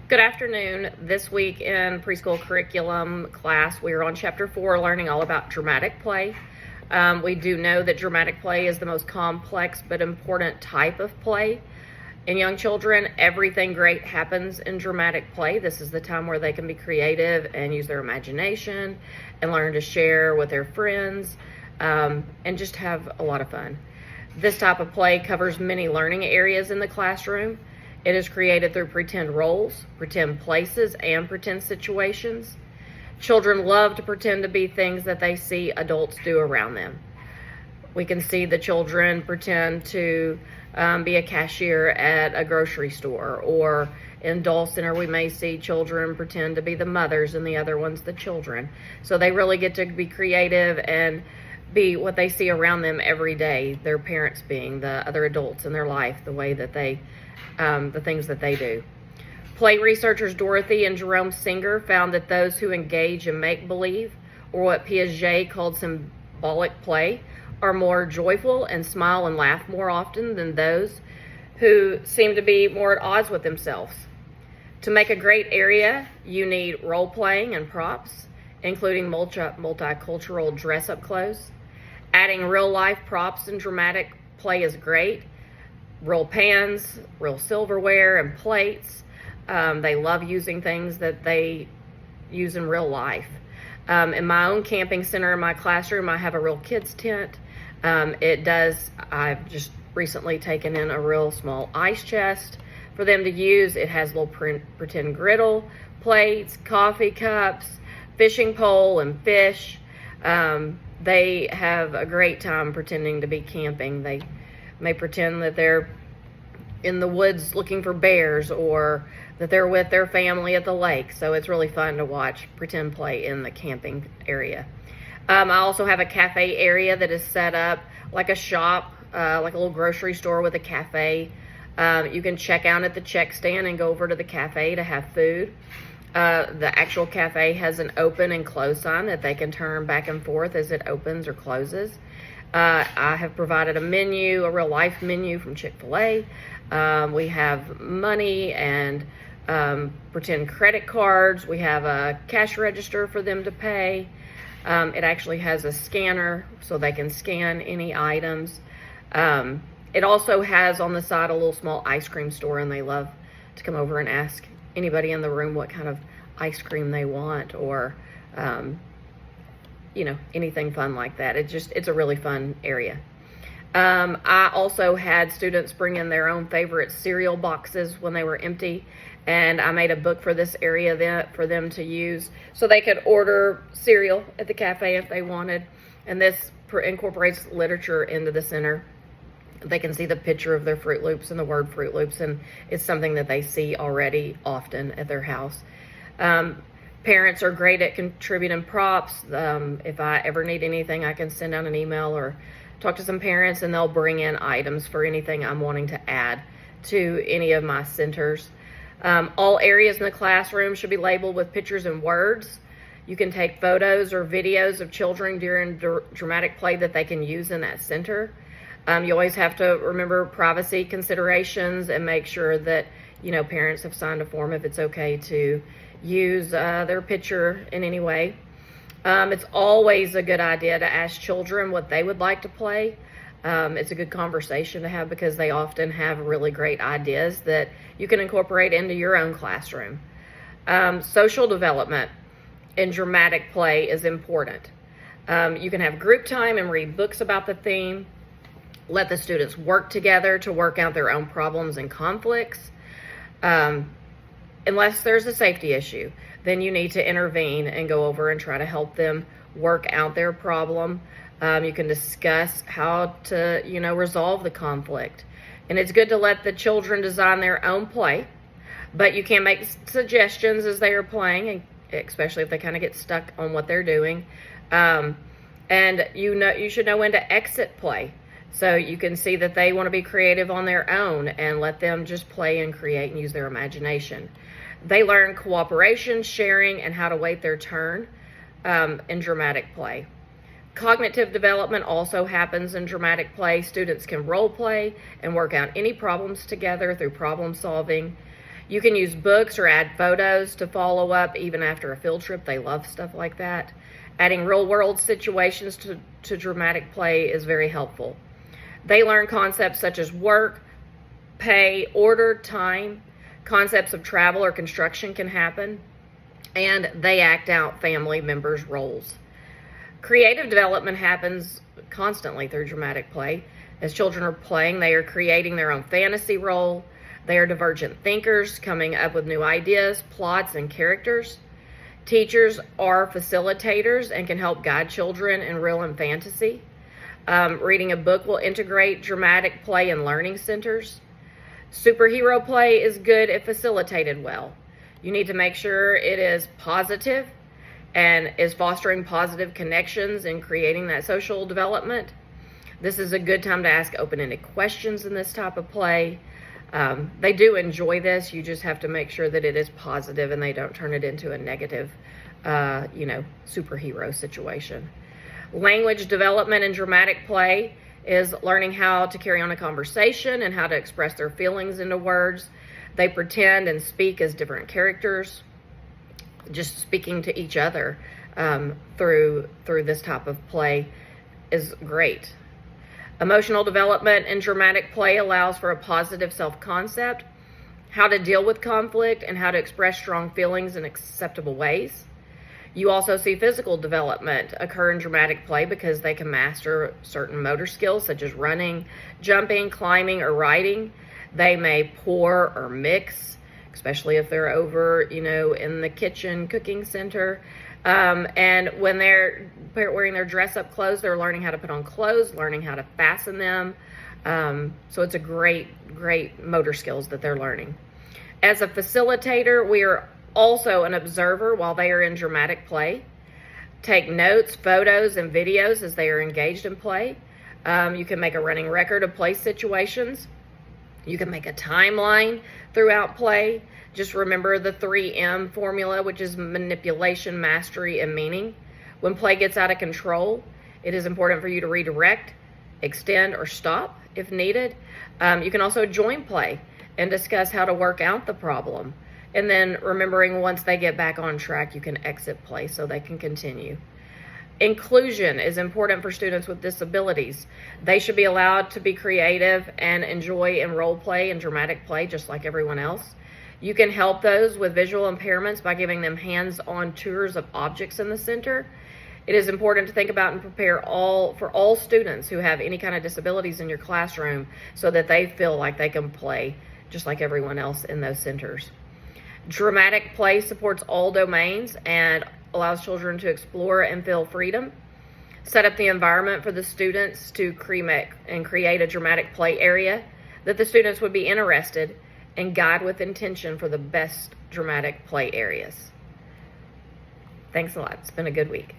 Good afternoon. This week in preschool curriculum class, we are on chapter 4, learning all about dramatic play. We do know that dramatic play is the most complex but important type of play. In young children, everything great happens in dramatic play. This is the time where they can be creative and use their imagination and learn to share with their friends and just have a lot of fun. This type of play covers many learning areas in the classroom. It is created through pretend roles, pretend places, and pretend situations. Children love to pretend to be things that they see adults do around them. We can see the children pretend to be a cashier at a grocery store, or in Doll Center we may see children pretend to be the mothers and the other ones the children. So they really get to be creative and be what they see around them every day, their parents being, the other adults in their life, the way that they the things that they do. Play researchers Dorothy and Jerome Singer found that those who engage in make-believe, or what Piaget called symbolic play, are more joyful and smile and laugh more often than those who seem to be more at odds with themselves. To make a great area, you need role-playing and props, including multicultural dress-up clothes. Adding real-life props and dramatic play is great. Real pans, real silverware, and plates. They love using things that they use in real life. In my own camping center in my classroom, I have a real kids tent. I've just recently taken in a real small ice chest for them to use. It has little pretend griddle, plates, coffee cups, fishing pole, and fish. They have a great time pretending to be camping. They may pretend that they're in the woods looking for bears, or that they're with their family at the lake. So it's really fun to watch pretend play in the camping area. I also have a cafe area that is set up like a shop, like a little grocery store with a cafe. You can check out at the check stand and go over to the cafe to have food. The actual cafe has an open and close sign that they can turn back and forth as it opens or closes. I have provided a menu, a real life menu from Chick-fil-A. We have money and pretend credit cards. We have a cash register for them to pay. It actually has a scanner so they can scan any items. It also has on the side a little small ice cream store, and they love to come over and ask anybody in the room what kind of ice cream they want, or anything fun like that. It's a really fun area. I also had students bring in their own favorite cereal boxes when they were empty, and I made a book for this area for them to use so they could order cereal at the cafe if they wanted. And this incorporates literature into the center. They can see the picture of their Fruit Loops and the word Fruit Loops, and it's something that they see already often at their house. Parents are great at contributing props. If I ever need anything, I can send out an email or talk to some parents, and they'll bring in items for anything I'm wanting to add to any of my centers. All areas in the classroom should be labeled with pictures and words. You can take photos or videos of children during dramatic play that they can use in that center. You always have to remember privacy considerations and make sure that parents have signed a form if it's okay to use their picture in any way. It's always a good idea to ask children what they would like to play. It's a good conversation to have because they often have really great ideas that you can incorporate into your own classroom. Social development in dramatic play is important. You can have group time and read books about the theme. Let the students work together to work out their own problems and conflicts. Unless there's a safety issue, then you need to intervene and go over and try to help them work out their problem. You can discuss how to, resolve the conflict. And it's good to let the children design their own play, but you can make suggestions as they are playing, and especially if they kind of get stuck on what they're doing. And you should know when to exit play. So you can see that they want to be creative on their own and let them just play and create and use their imagination. They learn cooperation, sharing, and how to wait their turn in dramatic play. Cognitive development also happens in dramatic play. Students can role play and work out any problems together through problem solving. You can use books or add photos to follow up even after a field trip. They love stuff like that. Adding real world situations to dramatic play is very helpful. They learn concepts such as work, pay, order, time. Concepts of travel or construction can happen. And they act out family members' roles. Creative development happens constantly through dramatic play. As children are playing, they are creating their own fantasy role. They are divergent thinkers, coming up with new ideas, plots, and characters. Teachers are facilitators and can help guide children in real and fantasy. Reading a book will integrate dramatic play in learning centers. Superhero play is good if facilitated well. You need to make sure it is positive and is fostering positive connections and creating that social development. This is a good time to ask open-ended questions in this type of play. They do enjoy this. You just have to make sure that it is positive and they don't turn it into a negative, superhero situation. Language development in dramatic play is learning how to carry on a conversation and how to express their feelings into words. They pretend and speak as different characters, just speaking to each other through this type of play is great. Emotional development in dramatic play allows for a positive self-concept, how to deal with conflict, and how to express strong feelings in acceptable ways. You also see physical development occur in dramatic play because they can master certain motor skills such as running, jumping, climbing, or riding. They may pour or mix, especially if they're over, in the kitchen cooking center. And when they're wearing their dress-up clothes, they're learning how to put on clothes, learning how to fasten them. So it's a great motor skills that they're learning. As a facilitator, we are also an observer while they are in dramatic play. Take notes, photos, and videos as they are engaged in play. You can make a running record of play situations. You can make a timeline throughout play. Just remember the 3M formula, which is manipulation, mastery, and meaning. When play gets out of control, it is important for you to redirect, extend, or stop if needed. You can also join play and discuss how to work out the problem. And then remembering once they get back on track, you can exit play so they can continue. Inclusion is important for students with disabilities. They should be allowed to be creative and enjoy and role play and dramatic play just like everyone else. You can help those with visual impairments by giving them hands-on tours of objects in the center. It is important to think about and prepare for all students who have any kind of disabilities in your classroom so that they feel like they can play just like everyone else in those centers. Dramatic play supports all domains and allows children to explore and feel freedom. Set up the environment for the students to create a dramatic play area that the students would be interested and guide with intention for the best dramatic play areas. Thanks a lot. It's been a good week.